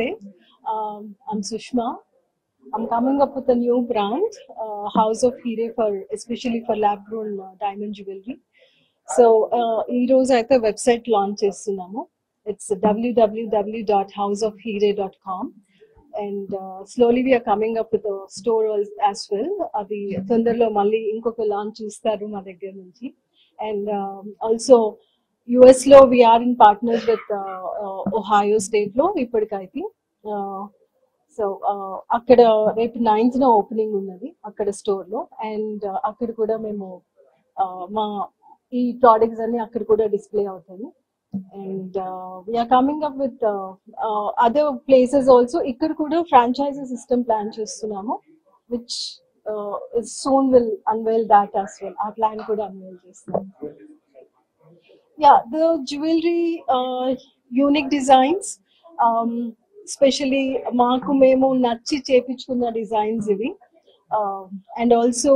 Namaste. I'm Sushma. I'm coming up with a new brand, House of Heere, especially for lab-grown diamond jewelry. So, ee roju aithe website launch chestunnamo. It's www.houseofheere.com, and slowly we are coming up with a store as well. Adi tondharlo malli inkoka launch chustaru ma daggara nunchi. And also US lo we are in partners with Ohio State lo ippudikaithe. So అక్కడ రేపు 9th opening ఉన్నది అక్కడ store లో. And అక్కడ కూడా మేము మా ఈ ప్రోడక్ట్స్ అన్ని అక్కడ కూడా డిస్ప్లే అవుతాయి. And we're coming up with other places also. ఇక్కడ కూడా ఫ్రాంచైజీ సిస్టమ్ ప్లాన్ చేస్తున్నాము, which soon will unveil that as well. ఆ ప్లాన్ కూడా అన్వెయిల్ చేస్తున్నాము. Yeah, the jewellery unique designs, especially maaku memo nachi chepichukunna designs ivi, and also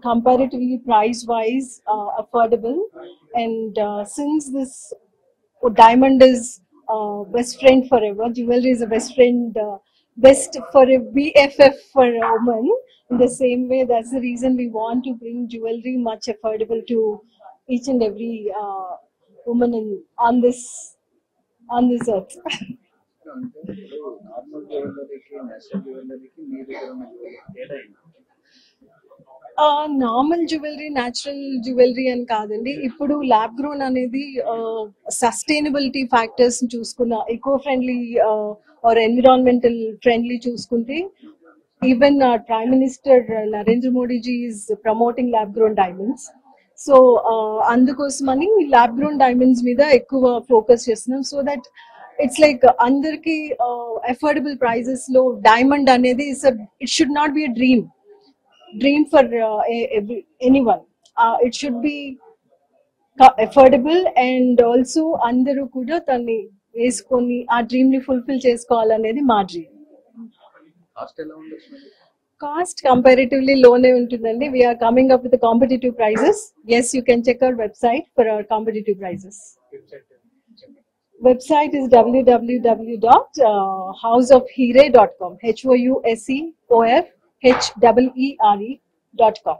comparatively price wise affordable. And since this diamond is best friend forever, jewelry is a best friend, best for a BFF for a woman. In the same way, that's the reason we want to bring jewelry much affordable to each and every woman on this earth. Normal jewellery, natural jewellery అని కాదండి. ఇప్పుడు lab grown అనేది sustainability factors చూసుకున్న, eco friendly are environmental friendly చూసుకుంటే, even prime minister Narendra Modiji is promoting lab grown diamonds. So అందుకోసమని lab grown diamonds మీద ఎక్కువ focus చేస్తున్నాం. సో దట్ ఇట్స్ లైక్ అందరికి అఫోర్డబుల్ ప్రైజెస్ లో డైమండ్ అనేది it should not be a dream for anyone. It should be affordable, and also అందరూ కూడా దాన్ని వేసుకొని ఆ డ్రీమ్ ని ఫుల్ఫిల్ చేసుకోవాలనేది మా డ్రీమ్. కాస్ట్ కంపారిటివ్లీ లోనే ఉంటుందండి. We are coming up with competitive prices. Yes, you can check our website for our competitive prices. Website is www.houseofheere.com, HOUSEOFHEERE.com.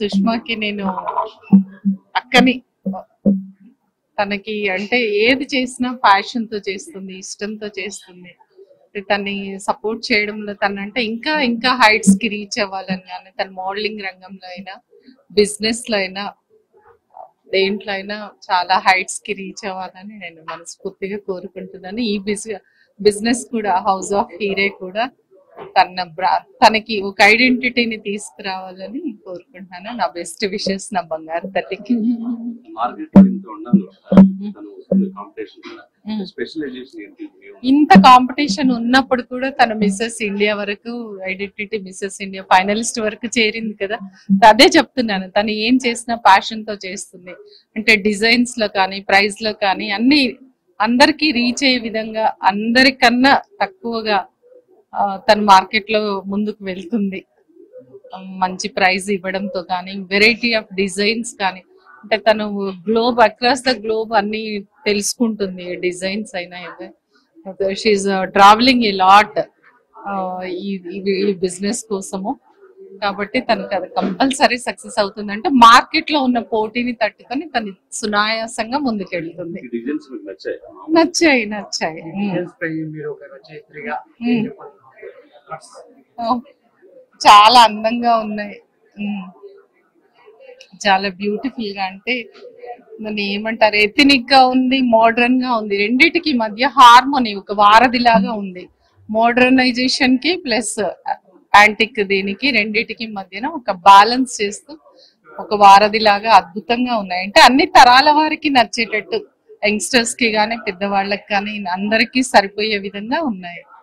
సుష్మాకి నేను అక్కని, తనకి అంటే ఏది చేసినా ప్యాషన్ తో చేస్తుంది, ఇష్టంతో చేస్తుంది. తన్ని సపోర్ట్ చేయడంలో తనంటే ఇంకా ఇంకా హైట్స్ కి రీచ్ అవ్వాలని, కానీ తన మోడలింగ్ రంగంలో అయినా, బిజినెస్ లో అయినా, దేంట్లో అయినా చాలా హైట్స్ కి రీచ్ అవ్వాలని నేను మనస్ఫూర్తిగా కోరుకుంటున్నాను. ఈ బిజినెస్ కూడా, హౌస్ ఆఫ్ హీరే కూడా తనకి ఒక ఐడెంటిటీని తీసుకురావాలని కోరుకుంటున్నాను. నా బెస్ట్ విషెస్ నా బంగారు తల్లికి. ఇంత కాంపిటీషన్ ఉన్నప్పుడు కూడా తన మిస్సెస్ ఇండియా వరకు, ఐడెంటిటీ మిస్సెస్ ఇండియా ఫైనలిస్ట్ వరకు చేరింది కదా. అదే చెప్తున్నాను, తను ఏం చేసినా ప్యాషన్ తో చేస్తుంది. అంటే డిజైన్స్ లో కానీ, ప్రైస్ లో కానీ అన్ని అందరికి రీచ్ అయ్యే విధంగా, అందరికన్నా తక్కువగా తన మార్కెట్ లో ముందుకు వెళ్తుంది. మంచి ప్రైజ్ ఇవ్వడంతో కానీ, వెరైటీ ఆఫ్ డిజైన్స్ కానీ, అంటే తను గ్లోబ్ అక్రాస్ ద గ్లోబ్ అన్ని తెలుసుకుంటుంది, డిజైన్స్ అయినా షీఈ్ ట్రావెలింగ్ ఏ లాట్ ఈ బిజినెస్ కోసము. కాబట్టి తనకి అది కంపల్సరీ సక్సెస్ అవుతుంది. అంటే మార్కెట్ లో ఉన్న పోటీని తట్టుకొని తను సునాయాసంగా ముందుకెళ్తుంది. నచ్చాయి నచ్చాయి. చాలా అందంగా ఉన్నాయి, చాలా బ్యూటిఫుల్ గా. అంటే దాన్ని ఏమంటారు, ఎథనిక్ గా ఉంది, మోడర్న్ గా ఉంది. రెండిటికి మధ్య హార్మోని ఒక వారధిలాగా ఉంది. మోడర్నైజేషన్ కి ప్లస్ యాంటిక్ దీనికి రెండిటికి మధ్యన ఒక బ్యాలెన్స్ చేస్తూ ఒక వారధిలాగా అద్భుతంగా ఉన్నాయి. అంటే అన్ని తరాల వారికి నచ్చేటట్టు, యంగ్స్టర్స్ కి గానీ పెద్దవాళ్ళకి కానీ అందరికీ సరిపోయే విధంగా ఉన్నాయి.